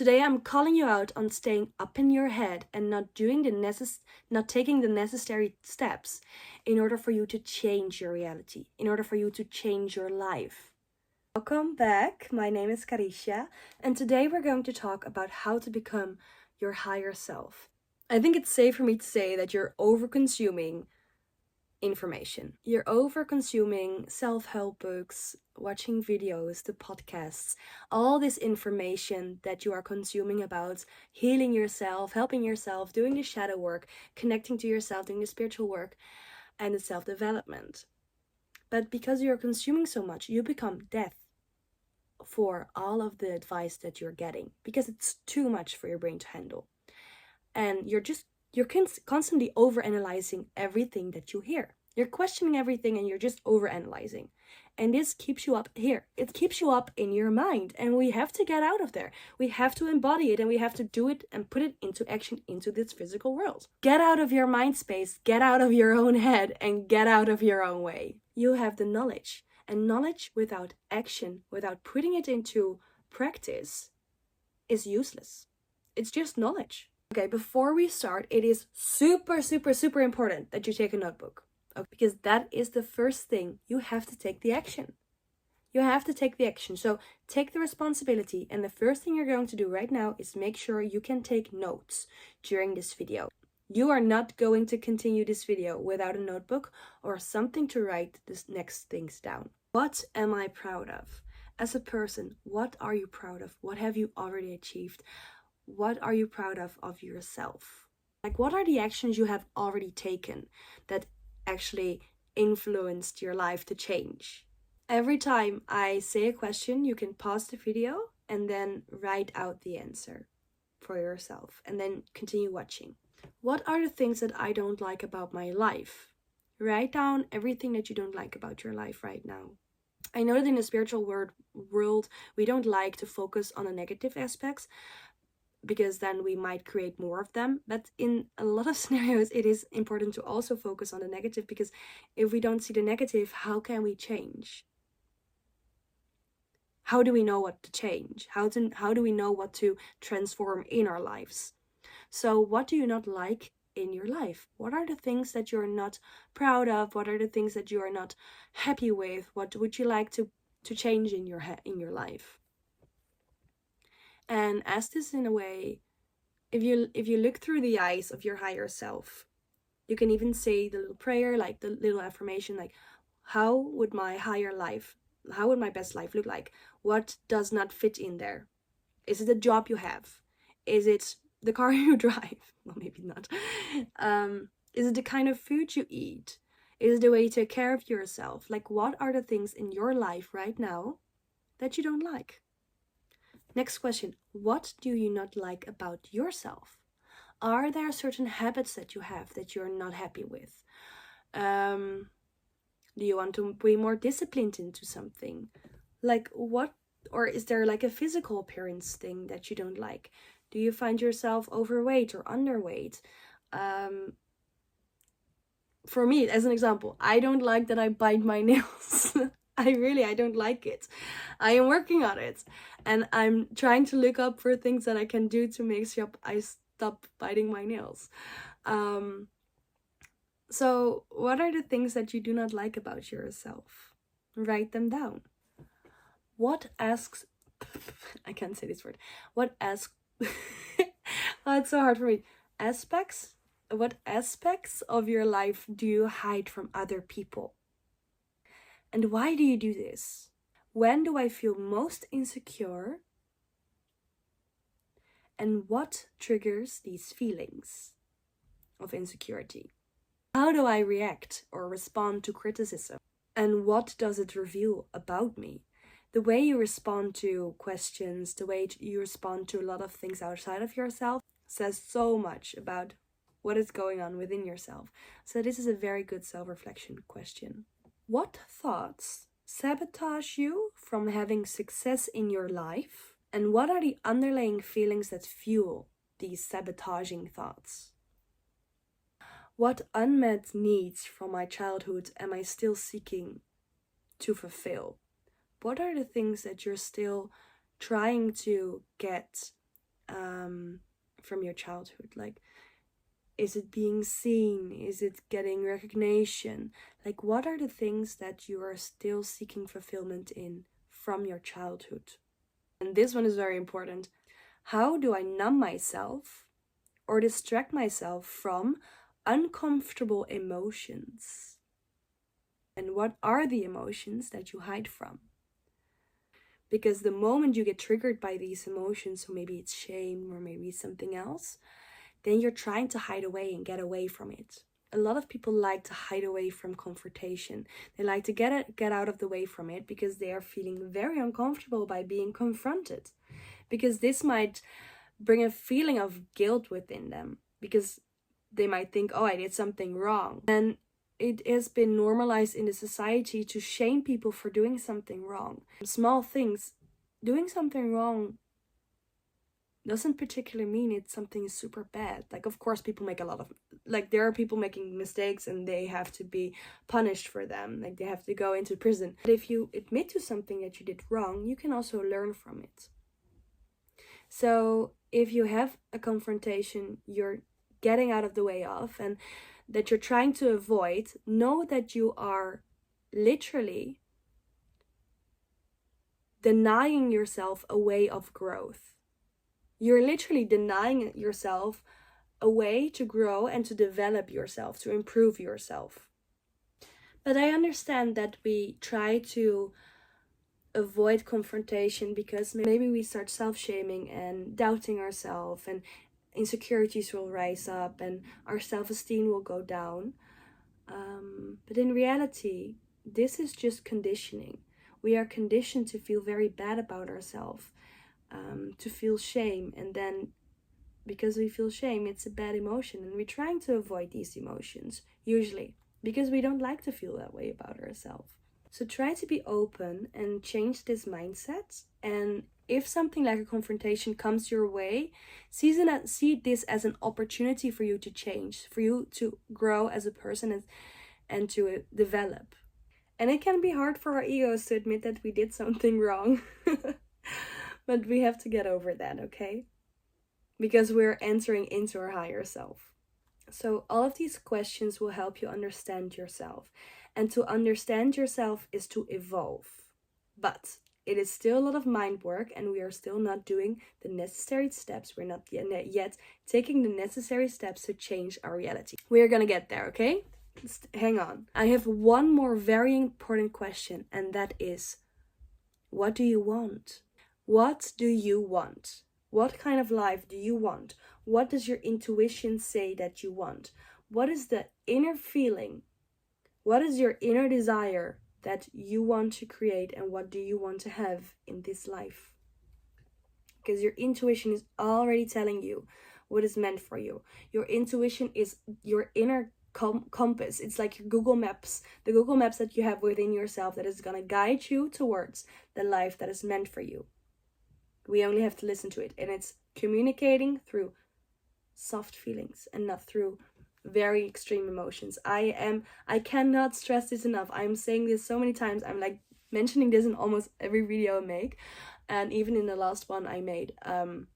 Today I'm calling you out on staying up in your head and not taking the necessary steps in order for you to change your reality, in order for you to change your life. Welcome back. My name is Carisha, and today we're going to talk about how to become your higher self. I think it's safe for me to say that you're over-consuming information. You're over-consuming self-help books, watching videos, the podcasts, all this information that you are consuming about healing yourself, helping yourself, doing the shadow work, connecting to yourself, doing the spiritual work, and the self-development. But because you're consuming so much, you become deaf for all of the advice that you're getting because it's too much for your brain to handle. And you're constantly overanalyzing everything that you hear. You're questioning everything and you're just overanalyzing. And this keeps you up here. It keeps you up in your mind. And we have to get out of there. We have to embody it and we have to do it and put it into action into this physical world. Get out of your mind space, get out of your own head, and get out of your own way. You have the knowledge. And knowledge without action, without putting it into practice, is useless. It's just knowledge. Okay, before we start, it is super important that you take a notebook. Okay, because that is the first thing. You have to take the action. You have to take the action. So take the responsibility, and the first thing you're going to do right now is make sure you can take notes during this video. You are not going to continue this video without a notebook or something to write the next things down. What am I proud of? As a person, what are you proud of? What have you already achieved? What are you proud of yourself? Like, what are the actions you have already taken that actually influenced your life to change? Every time I say a question, you can pause the video and then write out the answer for yourself and then continue watching. What are the things that I don't like about my life? Write down everything that you don't like about your life right now. I know that in the spiritual world, we don't like to focus on the negative aspects, because then we might create more of them. But in a lot of scenarios, it is important to also focus on the negative, because if we don't see the negative, how can we change? How do we know what to change? How do we know what to transform in our lives? So what do you not like in your life? What are the things that you're not proud of? What are the things that you are not happy with? What would you like to change in your life? And ask this in a way, if you look through the eyes of your higher self, you can even say the little prayer, like the little affirmation, like, how would my best life look like? What does not fit in there? Is it a job you have? Is it the car you drive? Well, maybe not. Is it the kind of food you eat? Is it the way you take care of yourself? Like, what are the things in your life right now that you don't like? Next question, what do you not like about yourself? Are there certain habits that you have that you're not happy with? Do you want to be more disciplined into something? Like what? Or is there like a physical appearance thing that you don't like? Do you find yourself overweight or underweight? For me, as an example, I don't like that I bite my nails. I don't like it. I am working on it, and I'm trying to look up for things that I can do to make sure I stop biting my nails. So what are the things that you do not like about yourself? Write them down. I can't say this word. Oh, it's so hard for me. What aspects of your life do you hide from other people? And why do you do this? When do I feel most insecure? And what triggers these feelings of insecurity? How do I react or respond to criticism? And what does it reveal about me? The way you respond to questions, the way you respond to a lot of things outside of yourself says so much about what is going on within yourself. So this is a very good self-reflection question. What thoughts sabotage you from having success in your life? And what are the underlying feelings that fuel these sabotaging thoughts? What unmet needs from my childhood am I still seeking to fulfill? What are the things that you're still trying to get from your childhood? Like, is it being seen? Is it getting recognition? Like, what are the things that you are still seeking fulfillment in from your childhood? And this one is very important. How do I numb myself or distract myself from uncomfortable emotions? And what are the emotions that you hide from? Because the moment you get triggered by these emotions, so maybe it's shame or maybe it's something else, then you're trying to hide away and get away from it. A lot of people like to hide away from confrontation. They like to get out of the way from it because they are feeling very uncomfortable by being confronted. Because this might bring a feeling of guilt within them. Because they might think, oh, I did something wrong. And it has been normalized in the society to shame people for doing something wrong. Small things, doing something wrong doesn't particularly mean it's something super bad. Like, of course, people make a lot of, like, there are people making mistakes and they have to be punished for them. Like, they have to go into prison. But if you admit to something that you did wrong, you can also learn from it. So if you have a confrontation you're getting out of the way of and that you're trying to avoid, know that you are literally denying yourself a way of growth. You're literally denying yourself a way to grow and to develop yourself, to improve yourself. But I understand that we try to avoid confrontation because maybe we start self-shaming and doubting ourselves, and insecurities will rise up and our self-esteem will go down. But in reality, this is just conditioning. We are conditioned to feel very bad about ourselves, to feel shame, and then because we feel shame, it's a bad emotion, and we're trying to avoid these emotions, usually, because we don't like to feel that way about ourselves. So try to be open and change this mindset. And if something like a confrontation comes your way, see this as an opportunity for you to change, for you to grow as a person and to develop. And it can be hard for our egos to admit that we did something wrong. But we have to get over that, okay? Because we're entering into our higher self. So all of these questions will help you understand yourself. And to understand yourself is to evolve. But it is still a lot of mind work, and we are still not doing the necessary steps. We're not yet taking the necessary steps to change our reality. We're gonna get there, okay? Hang on. I have one more very important question, and that is, what do you want? What do you want? What kind of life do you want? What does your intuition say that you want? What is the inner feeling? What is your inner desire that you want to create, and what do you want to have in this life? Because your intuition is already telling you what is meant for you. Your intuition is your inner compass. It's like your Google Maps, the Google Maps that you have within yourself that is going to guide you towards the life that is meant for you. We only have to listen to it, and it's communicating through soft feelings and not through very extreme emotions. I cannot stress this enough. I'm saying this so many times. I'm like mentioning this in almost every video I make, and even in the last one I made, and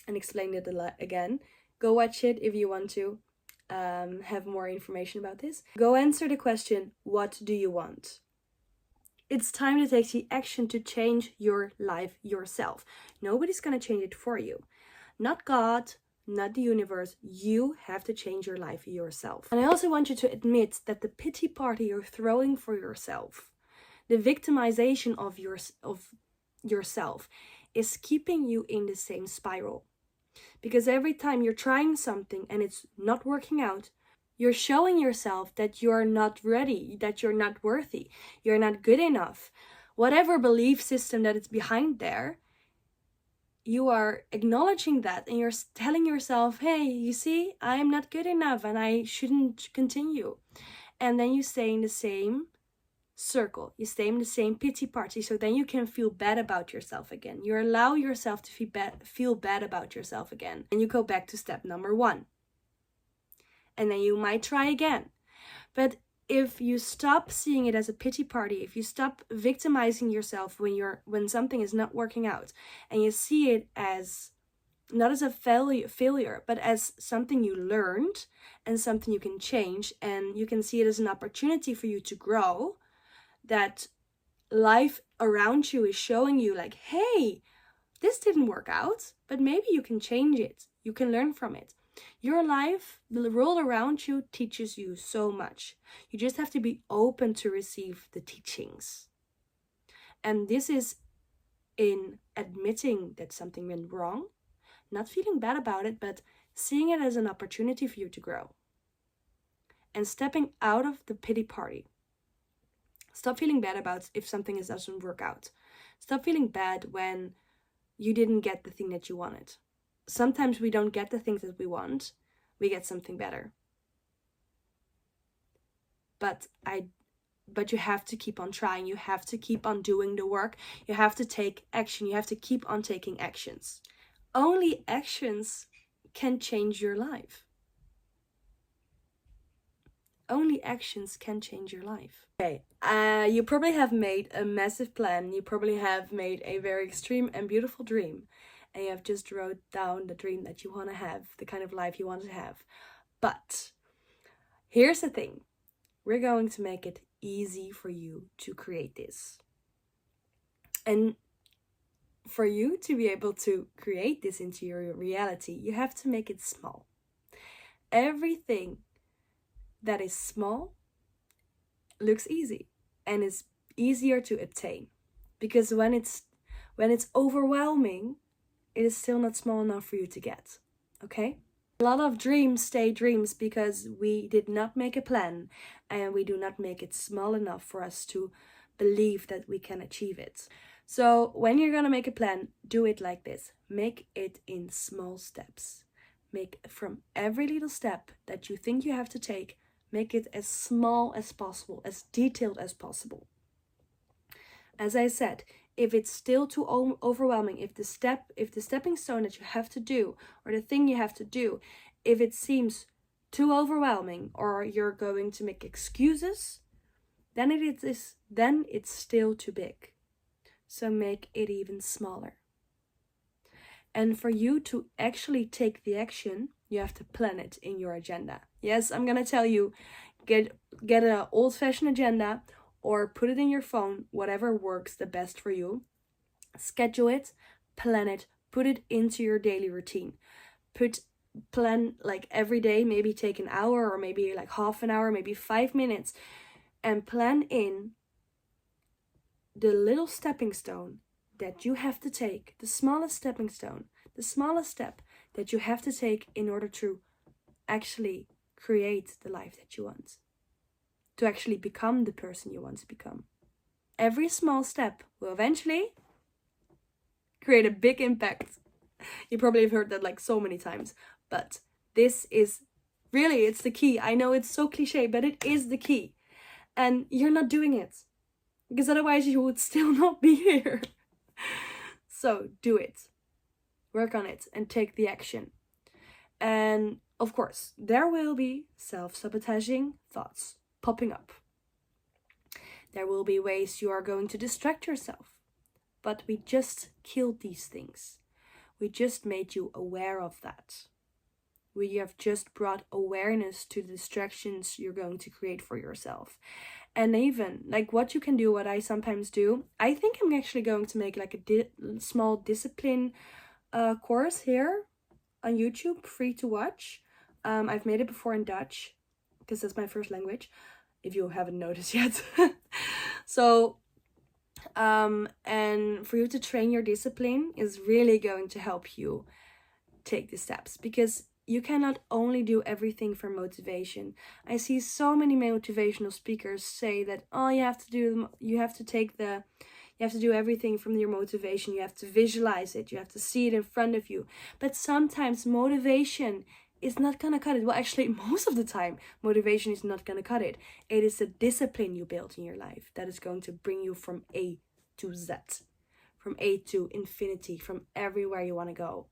explained it again. Go watch it if you want to have more information about this. Go answer the question, what do you want? It's time to take the action to change your life yourself. Nobody's gonna change it for you. Not God, not the universe. You have to change your life yourself. And I also want you to admit that the pity party you're throwing for yourself, the victimization of yourself, is keeping you in the same spiral. Because every time you're trying something and it's not working out, you're showing yourself that you're not ready, that you're not worthy, you're not good enough. Whatever belief system that is behind there, you are acknowledging that, and you're telling yourself, hey, you see, I'm not good enough and I shouldn't continue. And then you stay in the same circle, you stay in the same pity party, so then you can feel bad about yourself again. You allow yourself to feel bad about yourself again, and you go back to step number 1. And then you might try again. But if you stop seeing it as a pity party, if you stop victimizing yourself when something is not working out, and you see it as not as a failure, but as something you learned and something you can change, and you can see it as an opportunity for you to grow, that life around you is showing you like, hey, this didn't work out, but maybe you can change it. You can learn from it. Your life, the world around you teaches you so much. You just have to be open to receive the teachings. And this is in admitting that something went wrong, not feeling bad about it, but seeing it as an opportunity for you to grow. And stepping out of the pity party. Stop feeling bad about if something doesn't work out. Stop feeling bad when you didn't get the thing that you wanted. Sometimes we don't get the things that we want. We get something better. But you have to keep on trying. You have to keep on doing the work. You have to take action. You have to keep on taking actions. Only actions can change your life. Only actions can change your life. Okay, you probably have made a massive plan. You probably have made a very extreme and beautiful dream. And you have just wrote down the dream that you want to have, the kind of life you want to have. But here's the thing. We're going to make it easy for you to create this. And for you to be able to create this into your reality, you have to make it small. Everything that is small looks easy and is easier to obtain, because when it's overwhelming, it is still not small enough for you to get. Okay? A lot of dreams stay dreams because we did not make a plan, and we do not make it small enough for us to believe that we can achieve it. So when you're gonna make a plan, do it like this. Make it in small steps. Make from every little step that you think you have to take, make it as small as possible, as detailed as possible. As I said, if it's still too overwhelming, if the stepping stone that you have to do, or the thing you have to do, if it seems too overwhelming, or you're going to make excuses, then it's still too big. So make it even smaller. And for you to actually take the action, you have to plan it in your agenda. Yes, I'm gonna tell you, get an old-fashioned agenda, or put it in your phone, whatever works the best for you. Schedule it, plan it, put it into your daily routine. Plan like every day, maybe take an hour, or maybe like half an hour, maybe 5 minutes, and plan in the little stepping stone that you have to take, the smallest stepping stone, the smallest step that you have to take in order to actually create the life that you want, to actually become the person you want to become. Every small step will eventually create a big impact. You probably have heard that like so many times, but this is really, it's the key. I know it's so cliche, but it is the key. And you're not doing it, because otherwise you would still not be here. So do it. Work on it and take the action. And of course, there will be self-sabotaging thoughts popping up. There will be ways you are going to distract yourself. But we just killed these things. We just made you aware of that. We have just brought awareness to the distractions you're going to create for yourself. And even like what you can do, what I sometimes do, I think I'm actually going to make like a small discipline course here on YouTube, free to watch. I've made it before in Dutch, because that's my first language, if you haven't noticed yet. So, and for you to train your discipline is really going to help you take the steps, because you cannot only do everything for motivation. I see so many motivational speakers say that, oh, you have to do everything from your motivation. You have to visualize it. You have to see it in front of you. But sometimes motivation is not going to cut it. Well, actually, most of the time, motivation is not going to cut it. It is the discipline you build in your life that is going to bring you from A to Z, from A to infinity, from everywhere you want to go.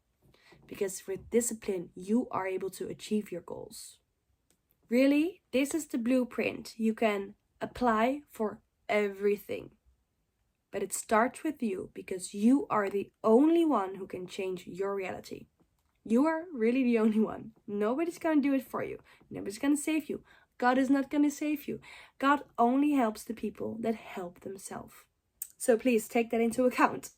Because with discipline, you are able to achieve your goals. Really, this is the blueprint you can apply for everything. But it starts with you, because you are the only one who can change your reality. You are really the only one. Nobody's going to do it for you. Nobody's going to save you. God is not going to save you. God only helps the people that help themselves. So please take that into account.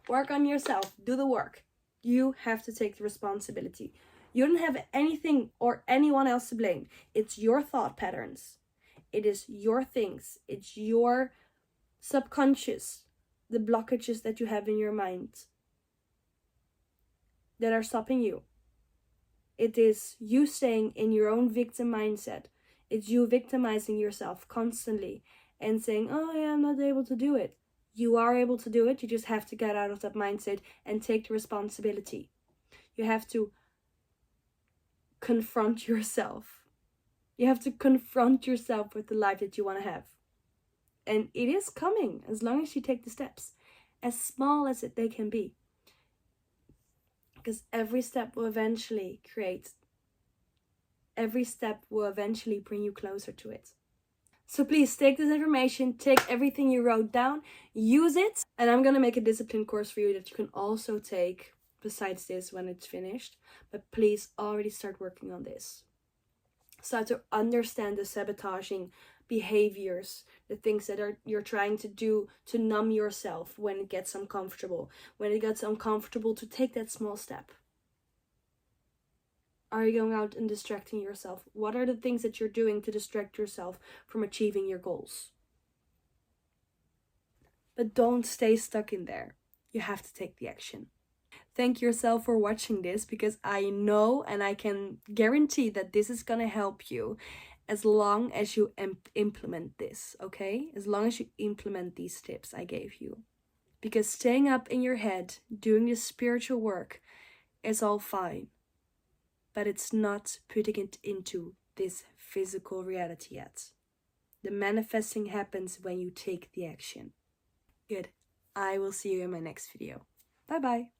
Work on yourself. Do the work. You have to take the responsibility. You don't have anything or anyone else to blame. It's your thought patterns. It is your things. It's your subconscious, the blockages that you have in your mind that are stopping you. It is you staying in your own victim mindset. It's you victimizing yourself constantly and saying, oh yeah, I'm not able to do it. You are able to do it. You just have to get out of that mindset and take the responsibility. You have to confront yourself. You have to confront yourself with the life that you want to have. And it is coming as long as you take the steps, as small as they can be. Because every step will eventually bring you closer to it. So please take this information, take everything you wrote down, use it. And I'm going to make a discipline course for you that you can also take besides this when it's finished. But please already start working on this. Start to understand the sabotaging behaviors, the things that you're trying to do to numb yourself when it gets uncomfortable. When it gets uncomfortable, to take that small step. Are you going out and distracting yourself? What are the things that you're doing to distract yourself from achieving your goals? But don't stay stuck in there. You have to take the action. Thank yourself for watching this, because I know and I can guarantee that this is going to help you as long as you implement this, okay? As long as you implement these tips I gave you. Because staying up in your head, doing this spiritual work is all fine. But it's not putting it into this physical reality yet. The manifesting happens when you take the action. Good. I will see you in my next video. Bye bye.